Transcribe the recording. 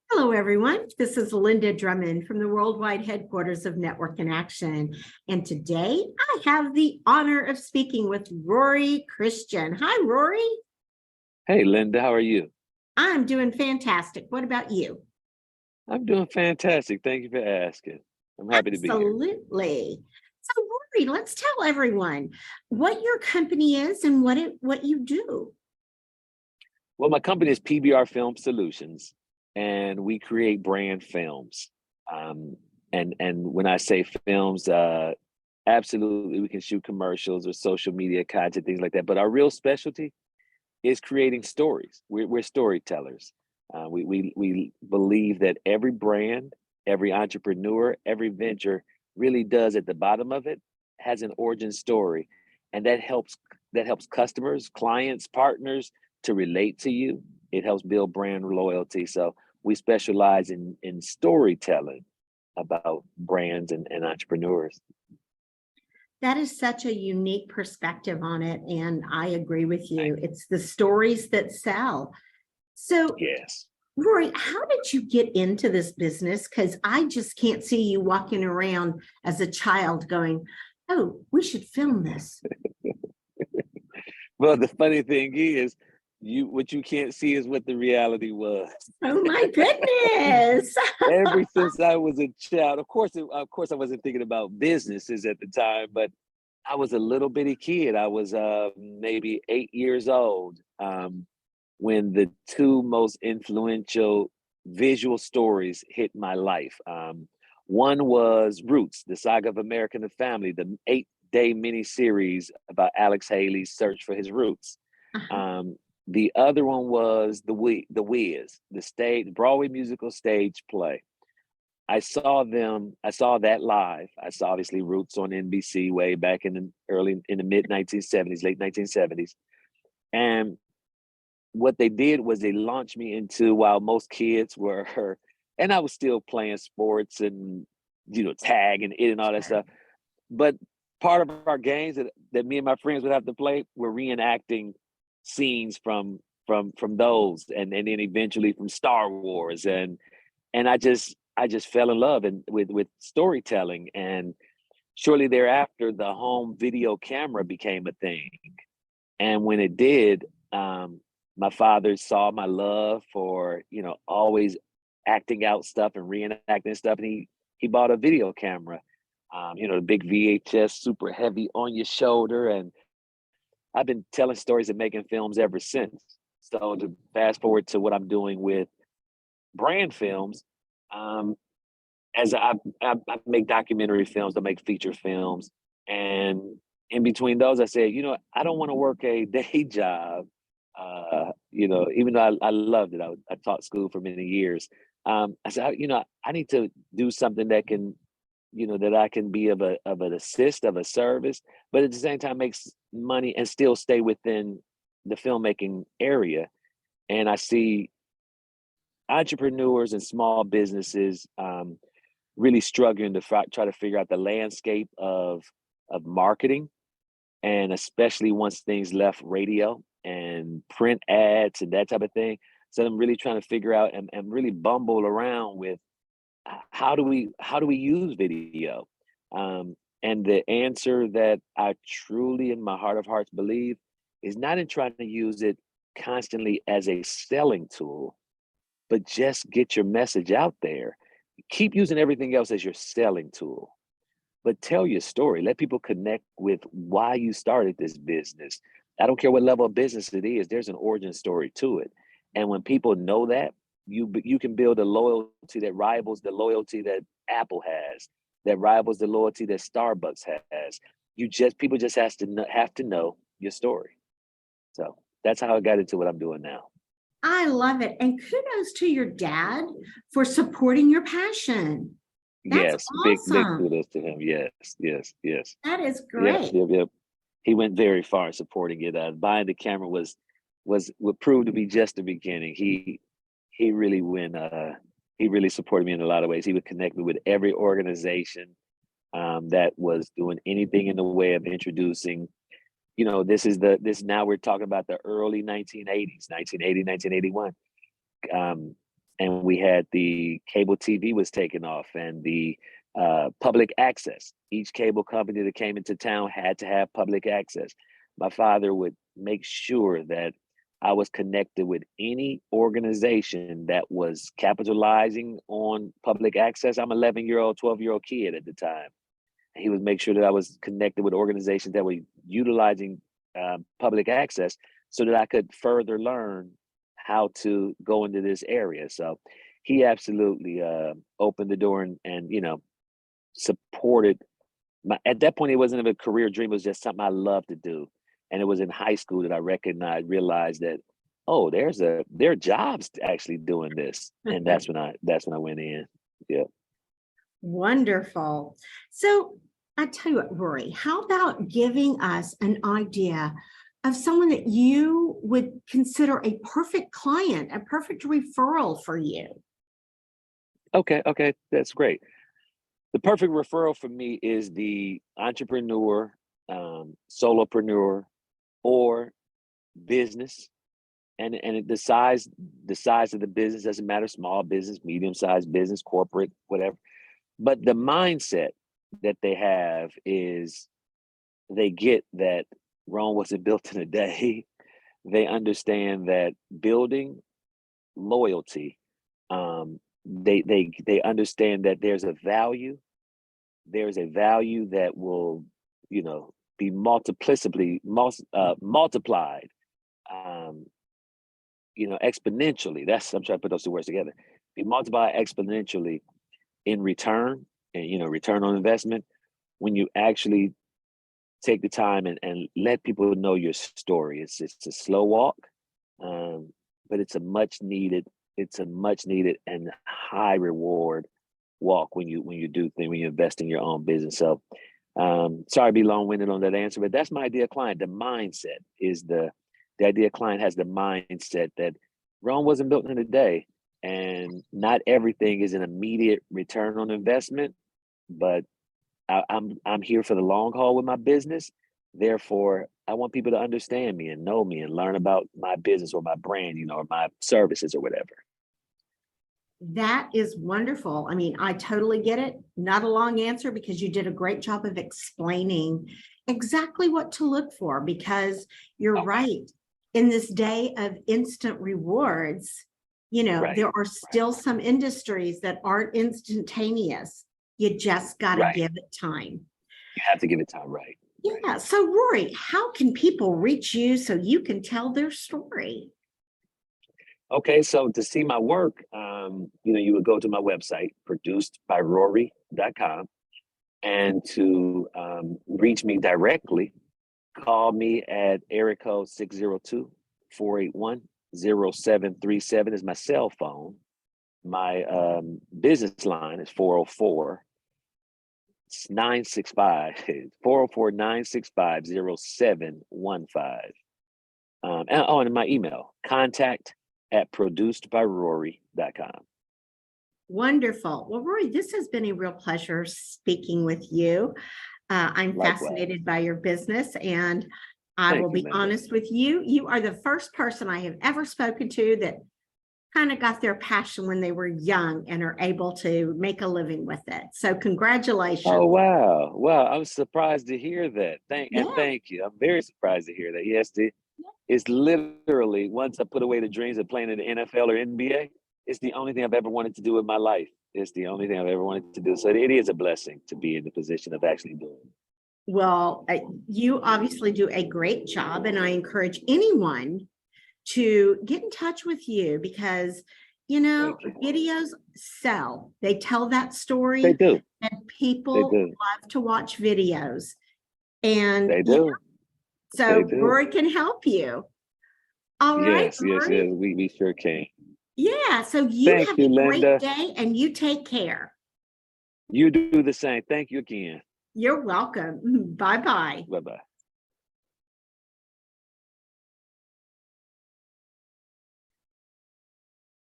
Hello, everyone. This is Linda Drummond from the worldwide headquarters of Network in Action. And today I have the honor of speaking with Rory Christian. Hi, Rory. Hey, Linda, how are you? I'm doing fantastic. What about you? I'm doing fantastic. Thank you for asking. I'm happy to be here. Absolutely. So, Rory, let's tell everyone what your company is and what you do. Well, my company is PBR Film Solutions, and we create brand films. And when I say films, absolutely, we can shoot commercials or social media content, things like that. But our real specialty is creating stories. We're storytellers. We believe that every brand, every entrepreneur, every venture really does at the bottom of it has an origin story, and that helps customers, clients, partners to relate to you. It helps build brand loyalty. So we specialize in storytelling about brands and entrepreneurs. That is such a unique perspective on it. And I agree with you. It's the stories that sell. So, Yes. Rory, how did you get into this business? Because I just can't see you walking around as a child going, oh, we should film this. Well, the funny thing is, what you can't see is what the reality was. Oh, my goodness. Ever since I was a child, of course, I wasn't thinking about businesses at the time, but I was a little bitty kid. I was maybe 8 years old when the two most influential visual stories hit my life. One was Roots, the saga of America and the Family, the 8-day miniseries about Alex Haley's search for his roots. Uh-huh. The other one was the Wiz, the stage Broadway musical stage play. I saw that live. I saw obviously Roots on NBC way back in the mid 1970s, late 1970s. And what they did was they launched me into, while most kids were, and I was still playing sports and tag and it and all that Sure. stuff. But part of our games that me and my friends would have to play were reenacting scenes from those, and then eventually from Star Wars, and I just fell in love with storytelling. And shortly thereafter, the home video camera became a thing. And when it did, my father saw my love for always acting out stuff and reenacting stuff, and he bought a video camera, the big VHS, super heavy on your shoulder, and I've been telling stories and making films ever since. So to fast forward to what I'm doing with brand films, um, as I make documentary films, I make feature films, and in between those, I said, I don't want to work a day job. Even though I loved it, I taught school for many years. I said, I need to do something that can, that I can be of an assist, of a service, but at the same time makes money and still stay within the filmmaking area. And I see entrepreneurs and small businesses really struggling to try to figure out the landscape of marketing, and especially once things left radio and print ads and that type of thing. So I'm really trying to figure out and really bumble around with how do we use video. And the answer that I truly, in my heart of hearts, believe is not in trying to use it constantly as a selling tool, but just get your message out there. Keep using everything else as your selling tool, but tell your story. Let people connect with why you started this business. I don't care what level of business it is, there's an origin story to it. And when people know that, you can build a loyalty that rivals the loyalty that Apple has, that rivals the loyalty that Starbucks has. People just have to know your story. So that's how I got into what I'm doing now. I love it. And kudos to your dad for supporting your passion. That's Yes, big awesome. kudos to him. Yes, yes, yes. That is Yep, great. yep, yep. He went very far in supporting it. Buying the camera would prove to be just the beginning. He really went. He really supported me in a lot of ways. He would connect me with every organization that was doing anything in the way of introducing. This now we're talking about the early 1980s, 1980, 1981. and we had the cable TV was taken off, and the public access. Each cable company that came into town had to have public access. My father would make sure that I was connected with any organization that was capitalizing on public access. I'm an 11-year-old, 12-year-old kid at the time. And he would make sure that I was connected with organizations that were utilizing public access so that I could further learn how to go into this area. So he absolutely opened the door and supported at that point. It wasn't even a career dream. It was just something I loved to do. And it was in high school that I realized that, oh, there are jobs actually doing this. And that's when I went in. Yeah. Wonderful. So I tell you what, Rory, how about giving us an idea of someone that you would consider a perfect client, a perfect referral for you? Okay, that's great. The perfect referral for me is the entrepreneur, solopreneur, or business, and the size of the business doesn't matter. Small business, medium-sized business, corporate, whatever. But the mindset that they have is they get that Rome wasn't built in a day. They understand that building loyalty. They understand that there's a value that will, be multiplied, exponentially. I'm trying to put those two words together. Be multiplied exponentially in return, and return on investment, when you actually take the time and let people know your story. It's a slow walk, but it's a much needed and high reward walk when you invest in your own business. So sorry to be long-winded on that answer, but that's my ideal client. The mindset is the ideal client has the mindset that Rome wasn't built in a day, and not everything is an immediate return on investment, but I'm here for the long haul with my business. Therefore, I want people to understand me and know me and learn about my business or my brand, or my services or whatever. That is wonderful. I mean, I totally get it. Not a long answer, because you did a great job of explaining exactly what to look for, because you're right. In this day of instant rewards, there are still some industries that aren't instantaneous. You just got to give it time. You have to give it time, right? Yeah. So, Rory, how can people reach you so you can tell their story? Okay, so to see my work, you would go to my website, producedbyrory.com, and to reach me directly, call me at area code 602-481-0737 is my cell phone. My business line is 404-965-0715. And my email, contact@producedbyrory.com. Wonderful. Well, Rory, this has been a real pleasure speaking with you. I'm Likewise. fascinated by your business, and I Thank will you, be Linda. honest with you. You are the first person I have ever spoken to that kind of got their passion when they were young and are able to make a living with it. So congratulations. Oh, wow. Wow. I'm surprised to hear that. Thank you. I'm very surprised to hear that. Yes, it's literally, once I put away the dreams of playing in the NFL or NBA, it's the only thing I've ever wanted to do in my life. It's the only thing I've ever wanted to do. So it is a blessing to be in the position of actually doing it. Well, you obviously do a great job, and I encourage anyone to get in touch with you, because videos sell. They tell that story. They do. And people love to watch videos. And they do. So Rory can help you. All right. Yes. We sure can. Yeah. So you have a great day, and you take care. You do the same. Thank you again. You're welcome. Bye-bye. Bye-bye.